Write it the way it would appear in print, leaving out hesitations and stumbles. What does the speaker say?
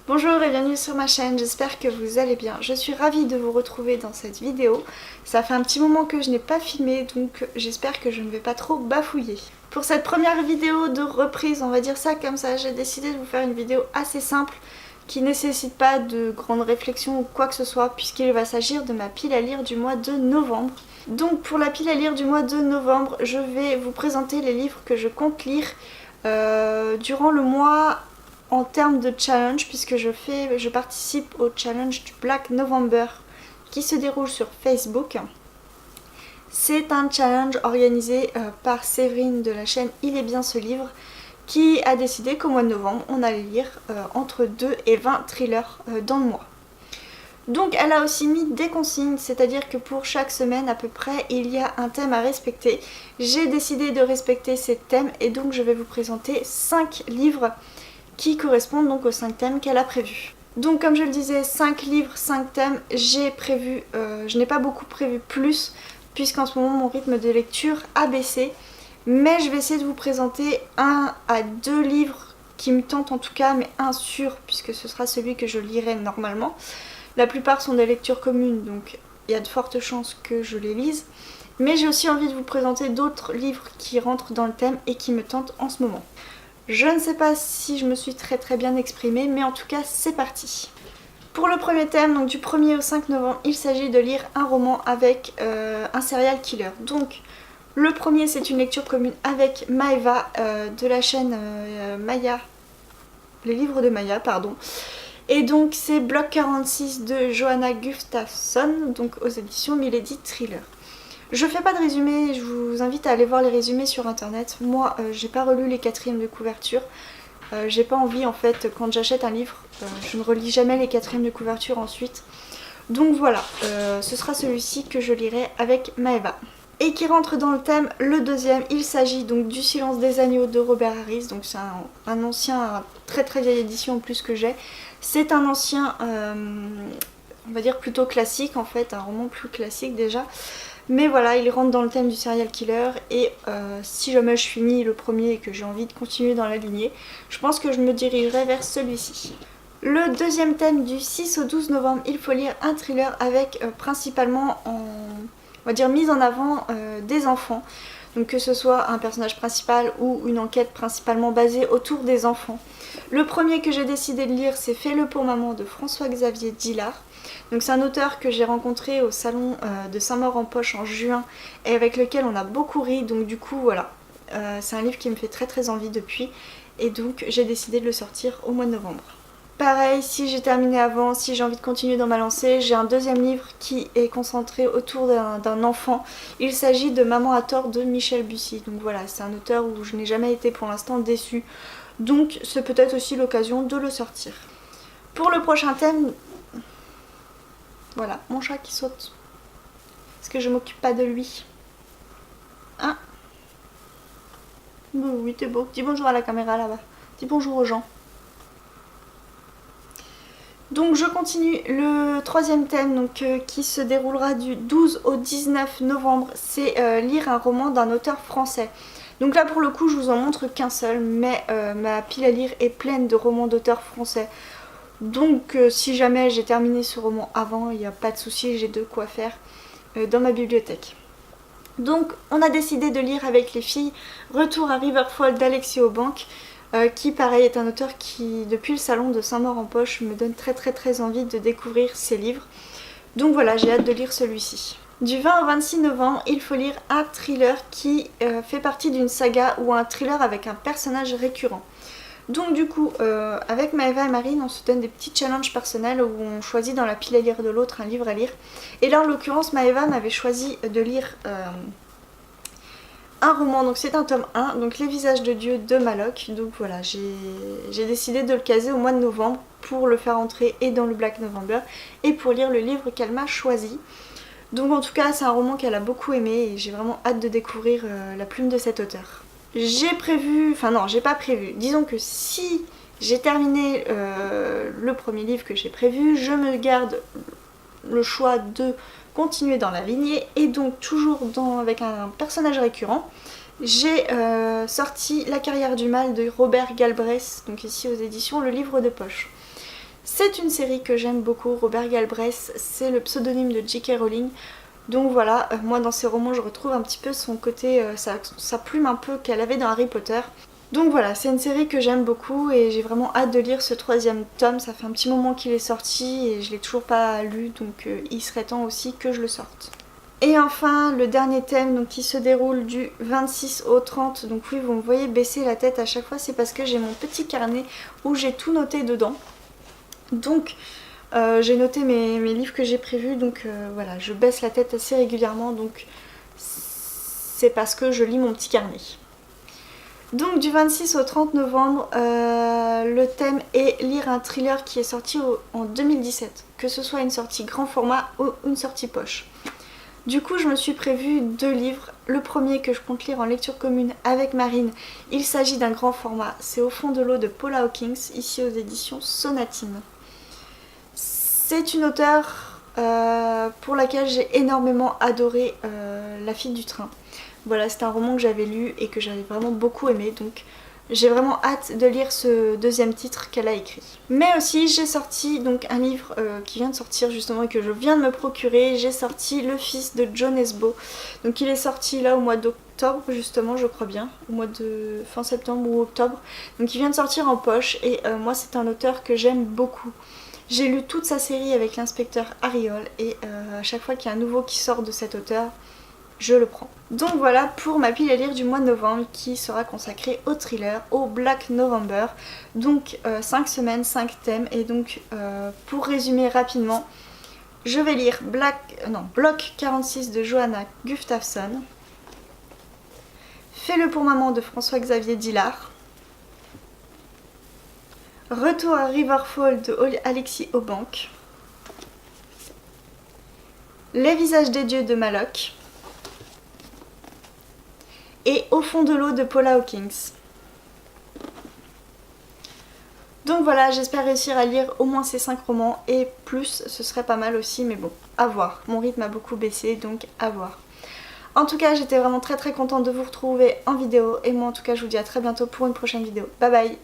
Bonjour et bienvenue sur ma chaîne, j'espère que vous allez bien. Je suis ravie de vous retrouver dans cette vidéo. Ça fait un petit moment que je n'ai pas filmé, donc j'espère que je ne vais pas trop bafouiller. Pour cette première vidéo de reprise, on va dire ça comme ça, j'ai décidé de vous faire une vidéo assez simple qui ne nécessite pas de grandes réflexions ou quoi que ce soit, puisqu'il va s'agir de ma pile à lire du mois de novembre. Donc pour la pile à lire du mois de novembre, je vais vous présenter les livres que je compte lire durant le mois en termes de challenge, puisque je participe au challenge du Black November qui se déroule sur Facebook. C'est un challenge organisé par Séverine de la chaîne Il est bien ce livre, qui a décidé qu'au mois de novembre on allait lire entre 2 et 20 thrillers dans le mois. Donc elle a aussi mis des consignes, c'est-à-dire que pour chaque semaine à peu près il y a un thème à respecter. J'ai décidé de respecter ces thèmes et donc je vais vous présenter 5 livres qui correspondent donc aux 5 thèmes qu'elle a prévus. Donc comme je le disais, 5 livres, 5 thèmes, je n'ai pas beaucoup prévu plus, puisqu'en ce moment mon rythme de lecture a baissé, mais je vais essayer de vous présenter 1 à 2 livres qui me tentent en tout cas, mais un sûr, puisque ce sera celui que je lirai normalement. La plupart sont des lectures communes, donc il y a de fortes chances que je les lise, mais j'ai aussi envie de vous présenter d'autres livres qui rentrent dans le thème et qui me tentent en ce moment. Je ne sais pas si je me suis très bien exprimée, mais en tout cas c'est parti. Pour le premier thème, donc du 1er au 5 novembre, il s'agit de lire un roman avec un serial killer. Donc le premier, c'est une lecture commune avec Maeva de la chaîne Maya, les livres de Maya, pardon. Et donc c'est Bloc 46 de Johanna Gustafsson, donc aux éditions Milady Thriller. Je fais pas de résumé, je vous invite à aller voir les résumés sur internet. Moi, j'ai pas relu les 4e de couverture. J'ai pas envie en fait, quand j'achète un livre, je ne relis jamais les 4e de couverture ensuite. Donc voilà, ce sera celui-ci que je lirai avec Maeva. Et qui rentre dans le thème, le deuxième, il s'agit donc du Silence des agneaux de Robert Harris. Donc c'est un ancien, très vieille édition en plus que j'ai. C'est un ancien, on va dire plutôt classique en fait, un roman plus classique déjà. Mais voilà, il rentre dans le thème du serial killer et si jamais je finis le premier et que j'ai envie de continuer dans la lignée, je pense que je me dirigerai vers celui-ci. Le deuxième thème du 6 au 12 novembre, il faut lire un thriller avec principalement, on va dire, mise en avant des enfants. Donc que ce soit un personnage principal ou une enquête principalement basée autour des enfants. Le premier que j'ai décidé de lire, c'est Fais-le pour maman de François-Xavier Dillard. Donc c'est un auteur que j'ai rencontré au salon de Saint-Maur-en-Poche en juin et avec lequel on a beaucoup ri, donc du coup voilà, c'est un livre qui me fait très envie depuis et donc j'ai décidé de le sortir au mois de novembre. Pareil, si j'ai terminé avant, si j'ai envie de continuer dans ma lancée, j'ai un deuxième livre qui est concentré autour d'un enfant. Il s'agit de Maman à tort de Michel Bussy. Donc voilà, c'est un auteur où je n'ai jamais été pour l'instant déçue. Donc c'est peut-être aussi l'occasion de le sortir. Pour le prochain thème, voilà, mon chat qui saute. Est-ce que je m'occupe pas de lui? Hein? Oui, t'es beau. Dis bonjour à la caméra là-bas. Dis bonjour aux gens. Donc je continue, le troisième thème donc, qui se déroulera du 12 au 19 novembre, c'est lire un roman d'un auteur français. Donc là pour le coup je vous en montre qu'un seul, mais ma pile à lire est pleine de romans d'auteurs français. Donc si jamais j'ai terminé ce roman avant, il n'y a pas de souci, j'ai de quoi faire dans ma bibliothèque. Donc on a décidé de lire avec les filles Retour à Riverfall d'Alexis Aubanque. Qui pareil est un auteur qui depuis le salon de Saint-Maur-en-Poche me donne très envie de découvrir ses livres. Donc voilà, j'ai hâte de lire celui-ci. Du 20 au 26 novembre, il faut lire un thriller qui fait partie d'une saga ou un thriller avec un personnage récurrent. Donc du coup, avec Maeva et Marine, on se donne des petits challenges personnels où on choisit dans la pile à lire de l'autre un livre à lire. Et là en l'occurrence, Maeva m'avait choisi de lire un roman, donc c'est un tome 1, donc Les visages de Dieu de Maloc. Donc voilà, j'ai décidé de le caser au mois de novembre pour le faire entrer et dans le Black November et pour lire le livre qu'elle m'a choisi. Donc en tout cas c'est un roman qu'elle a beaucoup aimé et j'ai vraiment hâte de découvrir la plume de cet auteur. J'ai prévu, enfin non j'ai pas prévu, disons que si j'ai terminé le premier livre que j'ai prévu, je me garde le choix de continuer dans la lignée et donc toujours avec un personnage récurrent. J'ai sorti La carrière du mal de Robert Galbraith, donc ici aux éditions Le Livre de Poche. C'est une série que j'aime beaucoup, Robert Galbraith, c'est le pseudonyme de J.K. Rowling. Donc voilà, moi dans ces romans je retrouve un petit peu son côté, sa plume un peu qu'elle avait dans Harry Potter. Donc voilà, c'est une série que j'aime beaucoup et j'ai vraiment hâte de lire ce 3e tome. Ça fait un petit moment qu'il est sorti et je l'ai toujours pas lu, donc il serait temps aussi que je le sorte. Et enfin, le dernier thème donc, qui se déroule du 26 au 30. Donc oui, vous me voyez baisser la tête à chaque fois, c'est parce que j'ai mon petit carnet où j'ai tout noté dedans. Donc j'ai noté mes livres que j'ai prévus, donc voilà, je baisse la tête assez régulièrement, donc c'est parce que je lis mon petit carnet. Donc du 26 au 30 novembre, le thème est lire un thriller qui est sorti en 2017, que ce soit une sortie grand format ou une sortie poche. Du coup je me suis prévu 2 livres, le premier que je compte lire en lecture commune avec Marine, il s'agit d'un grand format, c'est Au fond de l'eau de Paula Hawkins, ici aux éditions Sonatine. C'est une auteure pour laquelle j'ai énormément adoré La fille du train. Voilà, c'est un roman que j'avais lu et que j'avais vraiment beaucoup aimé, donc j'ai vraiment hâte de lire ce 2e titre qu'elle a écrit. Mais aussi j'ai sorti donc un livre qui vient de sortir justement et que je viens de me procurer. J'ai sorti Le fils de Jon Esbo. Donc il est sorti là au mois d'octobre justement, je crois bien, au mois de fin septembre ou octobre. Donc il vient de sortir en poche et moi c'est un auteur que j'aime beaucoup. J'ai lu toute sa série avec l'inspecteur Harry Hole et à chaque fois qu'il y a un nouveau qui sort de cet auteur, je le prends. Donc voilà pour ma pile à lire du mois de novembre qui sera consacrée au thriller, au Black November. Donc 5 semaines, 5 thèmes et donc pour résumer rapidement, je vais lire Bloc 46 de Johanna Gustafsson, Fais-le pour maman de François-Xavier Dillard, Retour à Riverfall de Alexis Aubank, Les visages des dieux de Maloc et Au fond de l'eau de Paula Hawkins. Donc voilà, j'espère réussir à lire au moins ces 5 romans et plus, ce serait pas mal aussi, mais bon, à voir. Mon rythme a beaucoup baissé, donc à voir. En tout cas, j'étais vraiment très contente de vous retrouver en vidéo et moi en tout cas je vous dis à très bientôt pour une prochaine vidéo. Bye bye!